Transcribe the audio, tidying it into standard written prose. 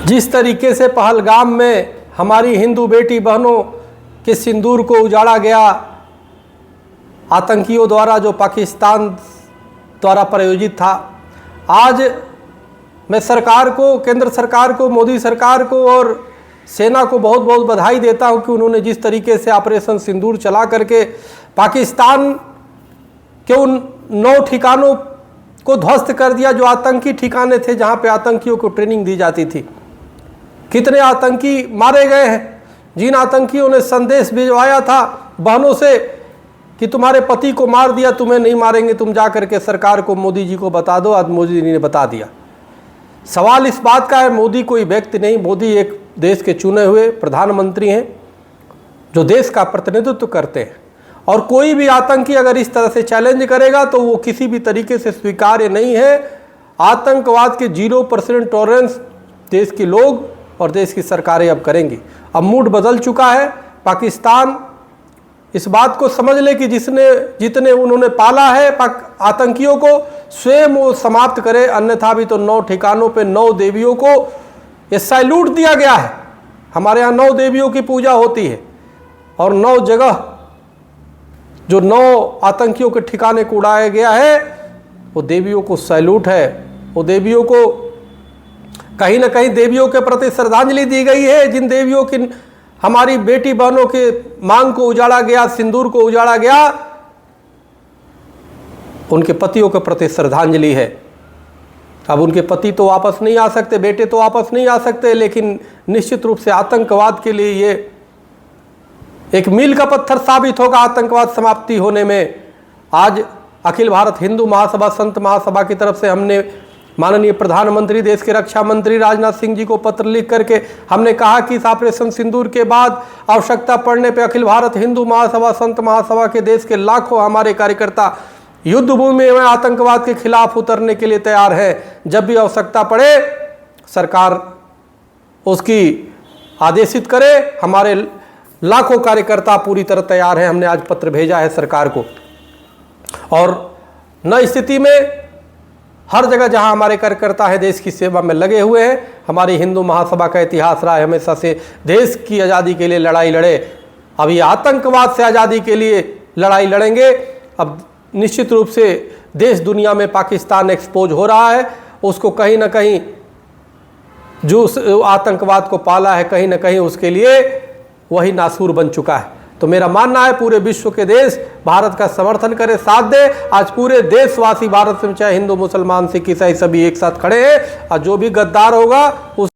जिस तरीके से पहलगाम में हमारी हिंदू बेटी बहनों के सिंदूर को उजाड़ा गया आतंकियों द्वारा, जो पाकिस्तान द्वारा प्रायोजित था, आज मैं सरकार को, केंद्र सरकार को, मोदी सरकार को और सेना को बहुत बहुत बधाई देता हूं कि उन्होंने जिस तरीके से ऑपरेशन सिंदूर चला करके पाकिस्तान के उन 9 ठिकानों को ध्वस्त कर दिया जो आतंकी ठिकाने थे, जहां पे आतंकियों को ट्रेनिंग दी जाती थी। कितने आतंकी मारे गए हैं। जिन आतंकियों ने संदेश भिजवाया था बहनों से कि तुम्हारे पति को मार दिया, तुम्हें नहीं मारेंगे, तुम जा करके सरकार को, मोदी जी को बता दो। आज मोदी जी ने बता दिया। सवाल इस बात का है, मोदी कोई व्यक्ति नहीं, मोदी एक देश के चुने हुए प्रधानमंत्री हैं जो देश का प्रतिनिधित्व करते हैं। और कोई भी आतंकी अगर इस तरह से चैलेंज करेगा तो वो किसी भी तरीके से स्वीकार्य नहीं है। आतंकवाद के 0% टॉलरेंस देश के लोग और देश की सरकारें अब करेंगी। अब मूड बदल चुका है। पाकिस्तान इस बात को समझ ले कि जितने उन्होंने पाला है आतंकियों को, स्वयं वो समाप्त करे, अन्यथा भी तो 9 ठिकानों पे 9 देवियों को ये सैल्यूट दिया गया है। हमारे यहाँ 9 देवियों की पूजा होती है और 9 जगह जो 9 आतंकियों के ठिकाने को उड़ाया गया है, वो देवियों को सैल्यूट है। वो देवियों को कहीं ना कहीं देवियों के प्रति श्रद्धांजलि दी गई है। जिन देवियों की हमारी बेटी बहनों के मांग को उजाड़ा गया, सिंदूर को उजाड़ा गया, उनके पतियों के प्रति श्रद्धांजलि है। अब उनके पति तो वापस नहीं आ सकते, बेटे तो वापस नहीं आ सकते, लेकिन निश्चित रूप से आतंकवाद के लिए ये एक मील का पत्थर साबित होगा आतंकवाद समाप्ति होने में। आज अखिल भारत हिंदू महासभा, संत महासभा की तरफ से हमने माननीय प्रधानमंत्री, देश के रक्षा मंत्री राजनाथ सिंह जी को पत्र लिख करके हमने कहा कि इस ऑपरेशन सिंदूर के बाद आवश्यकता पड़ने पर अखिल भारत हिंदू महासभा, संत महासभा के देश के लाखों हमारे कार्यकर्ता युद्ध भूमि में आतंकवाद के खिलाफ उतरने के लिए तैयार है। जब भी आवश्यकता पड़े सरकार उसकी आदेशित करे। हमारे लाखों कार्यकर्ता पूरी तरह तैयार हैं। हमने आज पत्र भेजा है सरकार को। और नई स्थिति में हर जगह जहां हमारे कार्यकर्ता है देश की सेवा में लगे हुए हैं। हमारी हिंदू महासभा का इतिहास रहा है हमेशा से देश की आज़ादी के लिए लड़ाई लड़े। अब ये आतंकवाद से आज़ादी के लिए लड़ाई लड़ेंगे। अब निश्चित रूप से देश दुनिया में पाकिस्तान एक्सपोज हो रहा है। उसको कहीं ना कहीं जो आतंकवाद को पाला है, कहीं ना कहीं उसके लिए वही नासूर बन चुका है। तो मेरा मानना है पूरे विश्व के देश भारत का समर्थन करे, साथ दे। आज पूरे देशवासी भारत में, चाहे हिंदू, मुसलमान, सिख, ईसाई, सभी एक साथ खड़े हैं। और जो भी गद्दार होगा उस